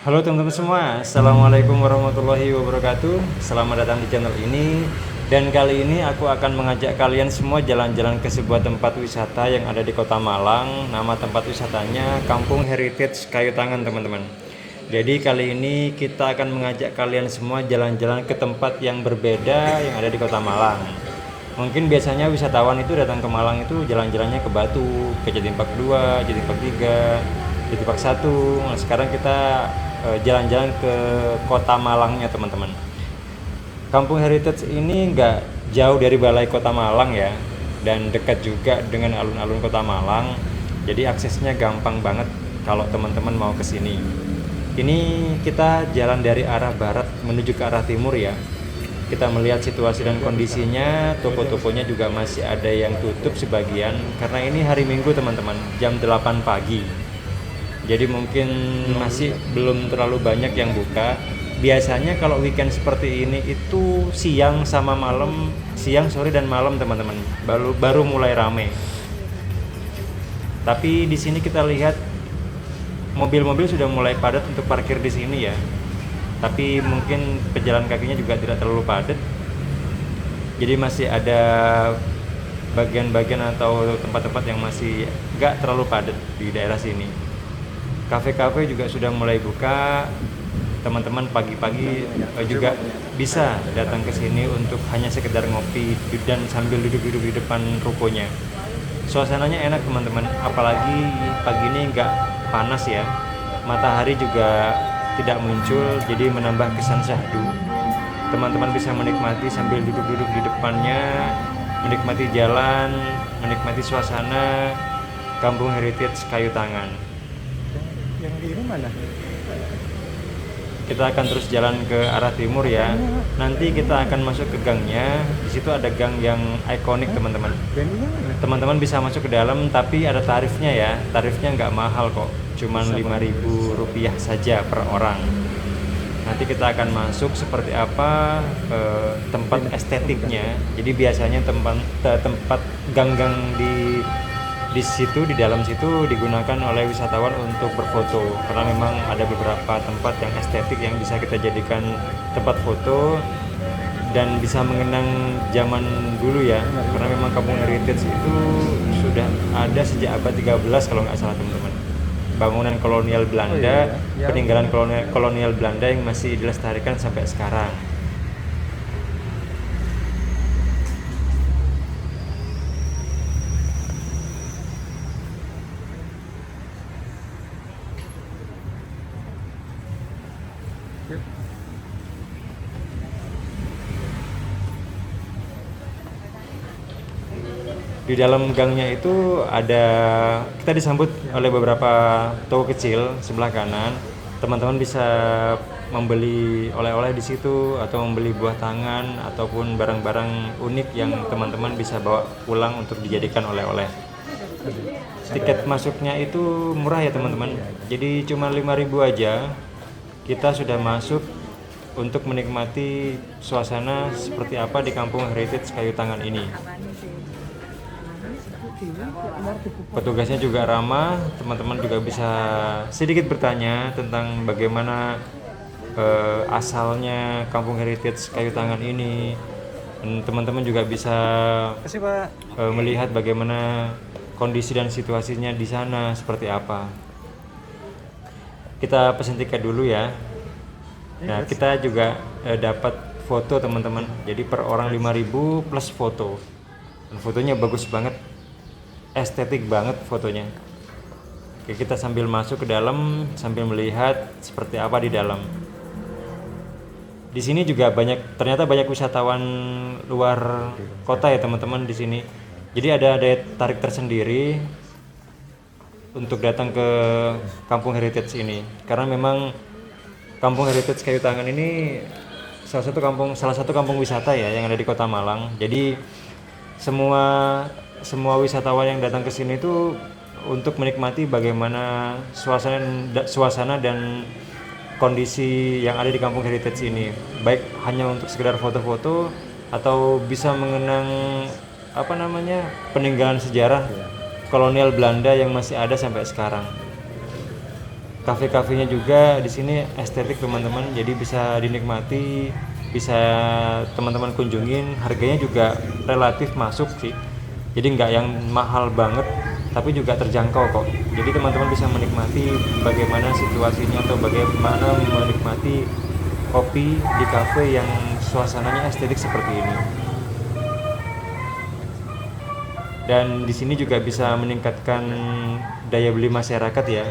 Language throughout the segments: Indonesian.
Halo teman-teman semua, Assalamualaikum warahmatullahi wabarakatuh. Selamat datang di channel ini. Dan kali ini aku akan mengajak kalian semua jalan-jalan ke sebuah tempat wisata yang ada di Kota Malang. Nama tempat wisatanya Kampung Heritage Kayu Tangan, teman-teman. Jadi kali ini kita akan mengajak kalian semua jalan-jalan ke tempat yang berbeda yang ada di Kota Malang. Mungkin biasanya wisatawan itu datang ke Malang itu jalan-jalannya ke Batu, ke Jatimpak 2, Jatimpak 3, Jatimpak 1. Nah, sekarang kita jalan-jalan ke Kota Malangnya, teman-teman. Kampung Heritage ini nggak jauh dari Balai Kota Malang ya, dan dekat juga dengan alun-alun Kota Malang. Jadi aksesnya gampang banget kalau teman-teman mau ke sini. Ini kita jalan dari arah barat menuju ke arah timur ya. Kita melihat situasi dan kondisinya, toko-tokonya juga masih ada yang tutup sebagian karena ini hari Minggu, teman-teman, jam 8 pagi. Jadi mungkin masih belum terlalu banyak yang buka. Biasanya kalau weekend seperti ini itu siang sama malam, siang, sore dan malam, teman-teman. Baru mulai rame. Tapi di sini kita lihat mobil-mobil sudah mulai padat untuk parkir di sini ya. Tapi mungkin pejalan kakinya juga tidak terlalu padat. Jadi masih ada bagian-bagian atau tempat-tempat yang masih nggak terlalu padat di daerah sini. Kafe-kafe juga sudah mulai buka. Teman-teman pagi-pagi juga bisa datang ke sini untuk hanya sekedar ngopi dan sambil duduk-duduk di depan rukonya. Suasananya enak, teman-teman, apalagi pagi ini nggak panas ya. Matahari juga tidak muncul, jadi menambah kesan syahdu. Teman-teman bisa menikmati sambil duduk-duduk di depannya, menikmati jalan, menikmati suasana Kampung Heritage Kayu Tangan. Yang ini mana? Kita akan terus jalan ke arah timur ya. Nanti kita akan masuk ke gangnya. Di situ ada gang yang ikonik, teman-teman. Teman-teman bisa masuk ke dalam, tapi ada tarifnya ya. Tarifnya nggak mahal kok, cuman Rp5.000 saja per orang. Nanti kita akan masuk seperti apa tempat estetiknya. Jadi biasanya tempat gang-gang di situ, di dalam situ digunakan oleh wisatawan untuk berfoto, karena memang ada beberapa tempat yang estetik yang bisa kita jadikan tempat foto dan bisa mengenang zaman dulu ya, karena memang Kampung Heritage itu sudah ada sejak abad 13 kalau nggak salah, teman-teman. Bangunan kolonial Belanda, peninggalan kolonial Belanda yang masih dilestarikan sampai sekarang. Di dalam gangnya itu kita disambut oleh beberapa toko kecil sebelah kanan. Teman-teman bisa membeli oleh-oleh di situ atau membeli buah tangan ataupun barang-barang unik yang teman-teman bisa bawa pulang untuk dijadikan oleh-oleh. Tiket masuknya itu murah ya, teman-teman. Jadi cuma 5.000 aja. Kita sudah masuk untuk menikmati suasana seperti apa di Kampung Heritage Kayu Tangan ini. Petugasnya juga ramah, teman-teman juga bisa sedikit bertanya tentang bagaimana asalnya Kampung Heritage Kayu Tangan ini. Dan teman-teman juga bisa melihat bagaimana kondisi dan situasinya di sana seperti apa. Kita pesen tiket dulu ya. Nah, kita juga dapat foto, teman-teman. Jadi per orang 5.000 plus foto. Dan fotonya bagus banget. Estetik banget fotonya. Oke, kita sambil masuk ke dalam sambil melihat seperti apa di dalam. Di sini juga ternyata banyak wisatawan luar kota ya, teman-teman, di sini. Jadi ada daya tarik tersendiri untuk datang ke Kampung Heritage ini, karena memang Kampung Heritage Kayu Tangan ini salah satu kampung wisata ya yang ada di Kota Malang. Jadi semua wisatawan yang datang ke sini itu untuk menikmati bagaimana suasana dan kondisi yang ada di Kampung Heritage ini, baik hanya untuk sekedar foto-foto atau bisa mengenang peninggalan sejarah kolonial Belanda yang masih ada sampai sekarang. Kafe-kafenya juga di sini estetik teman-teman, jadi bisa dinikmati, bisa teman-teman kunjungin. Harganya juga relatif masuk sih, jadi nggak yang mahal banget, tapi juga terjangkau kok. Jadi teman-teman bisa menikmati bagaimana situasinya atau bagaimana menikmati kopi di kafe yang suasananya estetik seperti ini. Dan di sini juga bisa meningkatkan daya beli masyarakat ya.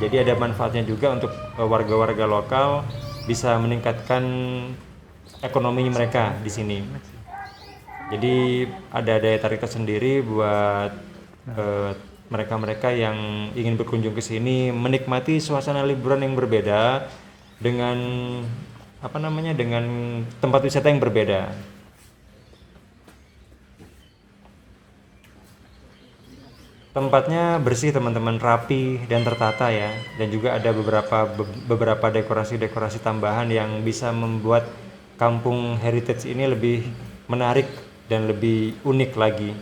Jadi ada manfaatnya juga untuk warga-warga lokal, bisa meningkatkan ekonomi mereka di sini. Jadi ada daya tarik tersendiri buat mereka-mereka yang ingin berkunjung ke sini, menikmati suasana liburan yang berbeda dengan dengan tempat wisata yang berbeda. Tempatnya bersih teman-teman, rapi dan tertata ya. Dan juga ada beberapa dekorasi-dekorasi tambahan yang bisa membuat kampung heritage ini lebih menarik dan lebih unik lagi.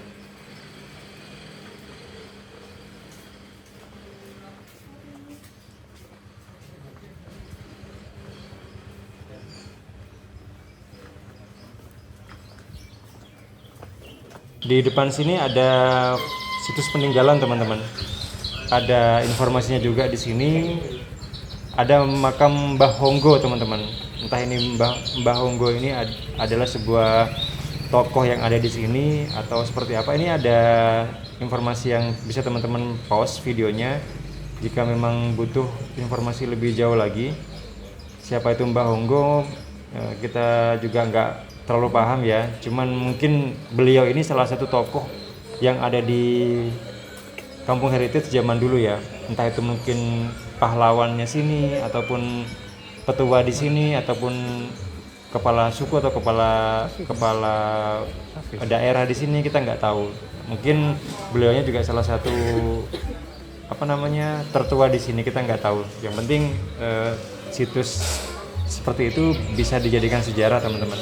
Di depan sini ada situs peninggalan teman-teman. Ada informasinya juga di sini. Ada makam Mbah Honggo teman-teman. Entah ini Mbah Honggo ini adalah sebuah tokoh yang ada di sini atau seperti apa. Ini ada informasi yang bisa teman-teman pause videonya jika memang butuh informasi lebih jauh lagi. Siapa itu Mbah Honggo, kita juga nggak terlalu paham ya. Cuman mungkin beliau ini salah satu tokoh yang ada di kampung heritage zaman dulu ya. Entah itu mungkin pahlawannya sini, ataupun petua di sini, ataupun kepala suku atau kepala daerah di sini, kita nggak tahu. Mungkin beliaunya juga salah satu tertua di sini, kita nggak tahu. Yang penting situs seperti itu bisa dijadikan sejarah teman-teman.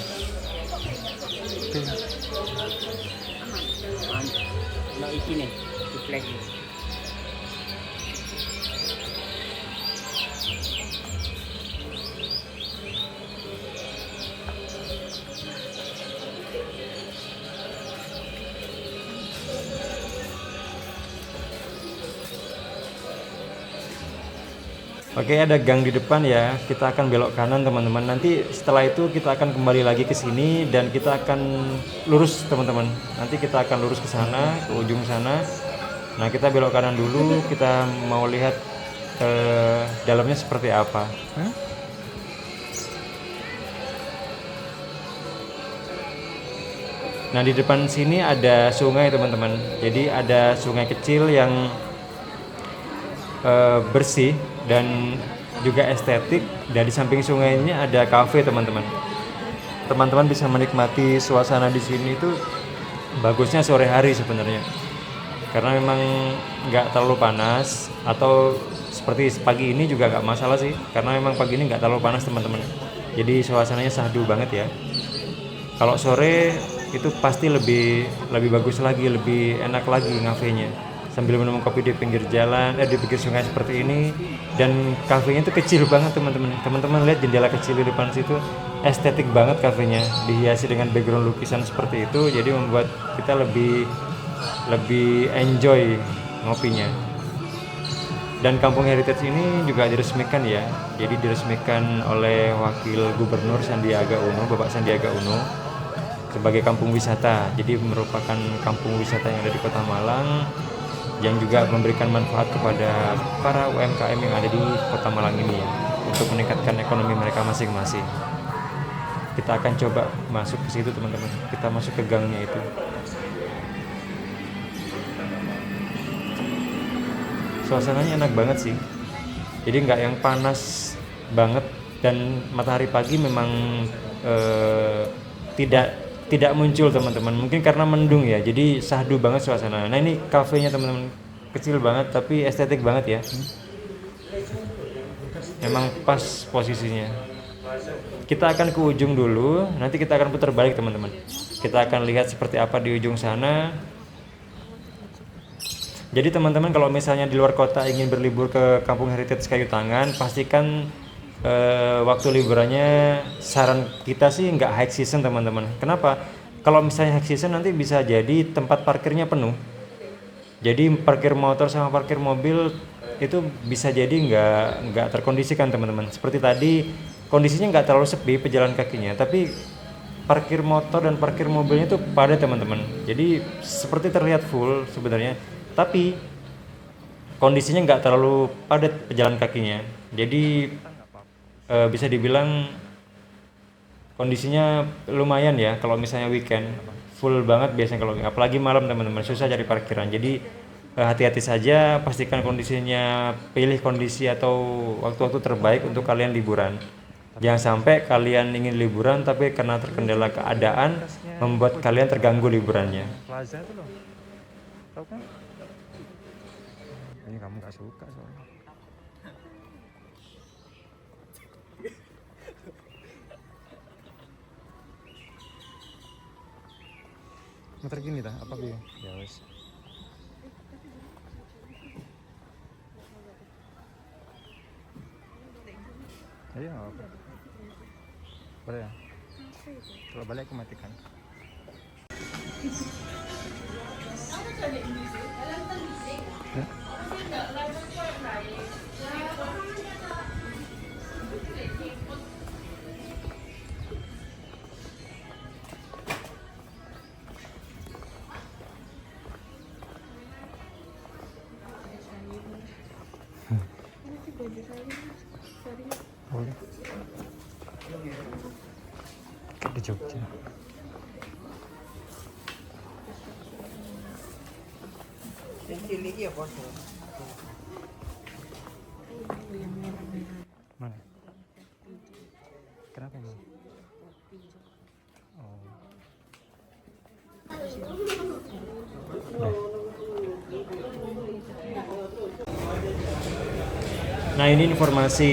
Ini di flag ini. Oke, ada gang di depan ya. Kita akan belok kanan teman-teman. Nanti setelah itu kita akan kembali lagi ke sini dan kita akan lurus teman-teman. Nanti kita akan lurus ke sana, ke ujung sana. Nah, kita belok kanan dulu. Kita mau lihat dalamnya seperti apa. Nah, di depan sini ada sungai teman-teman. Jadi ada sungai kecil yang bersih dan juga estetik. Dan di samping sungainya ada kafe teman-teman. Teman-teman bisa menikmati suasana di sini itu bagusnya sore hari sebenarnya, karena memang nggak terlalu panas. Atau seperti pagi ini juga nggak masalah sih, karena memang pagi ini nggak terlalu panas teman-teman. Jadi suasananya syahdu banget ya. Kalau sore itu pasti lebih bagus lagi, lebih enak lagi ngafenya, sambil minum kopi di pinggir jalan, di pinggir sungai seperti ini. Dan kafenya itu kecil banget teman-teman. Teman-teman lihat jendela kecil di depan situ, estetik banget kafenya, dihiasi dengan background lukisan seperti itu. Jadi membuat kita lebih enjoy ngopinya. Dan kampung heritage ini juga diresmikan ya. Jadi diresmikan oleh Wakil Gubernur Sandiaga Uno, Bapak Sandiaga Uno, sebagai kampung wisata. Jadi merupakan kampung wisata yang ada di Kota Malang, yang juga memberikan manfaat kepada para UMKM yang ada di Kota Malang ini ya, untuk meningkatkan ekonomi mereka masing-masing. Kita akan coba masuk ke situ teman-teman. Kita masuk ke gangnya itu. Suasananya enak banget sih. Jadi nggak yang panas banget, dan matahari pagi memang tidak muncul teman-teman. Mungkin karena mendung ya, jadi syahdu banget suasana. Nah, ini kafenya teman-teman, kecil banget tapi estetik banget ya. Memang pas posisinya. Kita akan ke ujung dulu, nanti kita akan putar balik teman-teman. Kita akan lihat seperti apa di ujung sana. Jadi teman-teman kalau misalnya di luar kota ingin berlibur ke Kampung Heritage Kayu Tangan, pastikan waktu liburannya saran kita sih nggak high season teman-teman. Kenapa? Kalau misalnya high season nanti bisa jadi tempat parkirnya penuh. Jadi parkir motor sama parkir mobil itu bisa jadi nggak terkondisikan teman-teman. Seperti tadi kondisinya nggak terlalu sepi pejalan kakinya, tapi parkir motor dan parkir mobilnya itu padat teman-teman. Jadi seperti terlihat full sebenarnya, tapi kondisinya nggak terlalu padat pejalan kakinya. Jadi bisa dibilang kondisinya lumayan ya kalau misalnya weekend. Full banget biasanya kalau apalagi malam teman-teman, susah cari parkiran. Jadi hati-hati saja, pastikan kondisinya, pilih kondisi atau waktu-waktu terbaik untuk kalian liburan. Jangan sampai kalian ingin liburan tapi karena terkendala keadaan membuat kalian terganggu liburannya. Plaza itu loh. Tahu kan? Ini kamu nggak suka soalnya. Muter gini dah, apa gue? Ya wes. Ayo, nggak apa. Boleh ya? Kalau balik aku matikan. Ya? Boleh. Kayak di Jogja. Mana? Kenapa emang? Oh. Nah ini informasi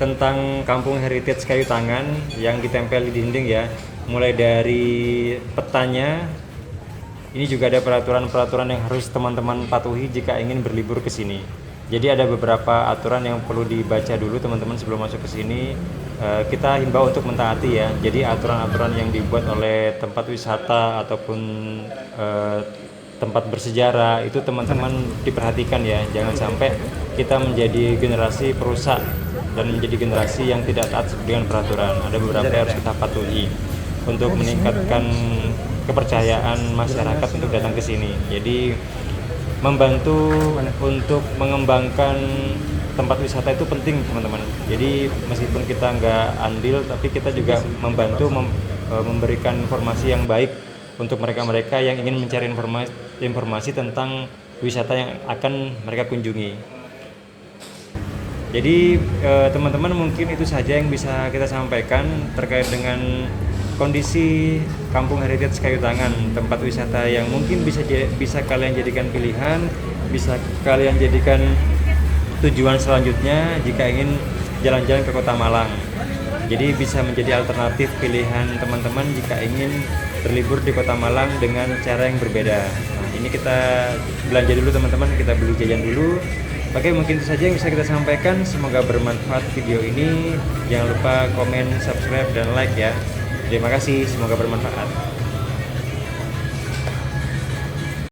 tentang Kampung Heritage Kayu Tangan yang ditempel di dinding ya. Mulai dari petanya, ini juga ada peraturan-peraturan yang harus teman-teman patuhi jika ingin berlibur ke sini. Jadi ada beberapa aturan yang perlu dibaca dulu teman-teman sebelum masuk ke sini. Kita himbau untuk mentaati ya. Jadi aturan-aturan yang dibuat oleh tempat wisata ataupun tempat bersejarah itu teman-teman diperhatikan ya. Jangan sampai kita menjadi generasi perusak dan menjadi generasi yang tidak taat dengan peraturan. Ada beberapa yang harus kita patuhi untuk meningkatkan kepercayaan masyarakat untuk datang ke sini. Jadi membantu untuk mengembangkan tempat wisata itu penting teman-teman. Jadi meskipun kita nggak andil, tapi kita juga membantu memberikan informasi yang baik untuk mereka-mereka yang ingin mencari informasi tentang wisata yang akan mereka kunjungi. Jadi teman-teman mungkin itu saja yang bisa kita sampaikan terkait dengan kondisi Kampung Heritage Kayu Tangan, tempat wisata yang mungkin bisa kalian jadikan pilihan, bisa kalian jadikan tujuan selanjutnya jika ingin jalan-jalan ke Kota Malang. Jadi bisa menjadi alternatif pilihan teman-teman jika ingin berlibur di Kota Malang dengan cara yang berbeda. Nah, ini kita belanja dulu teman-teman, kita beli jajan dulu. Oke, mungkin itu saja yang bisa kita sampaikan. Semoga bermanfaat video ini. Jangan lupa komen, subscribe, dan like ya. Terima kasih, semoga bermanfaat.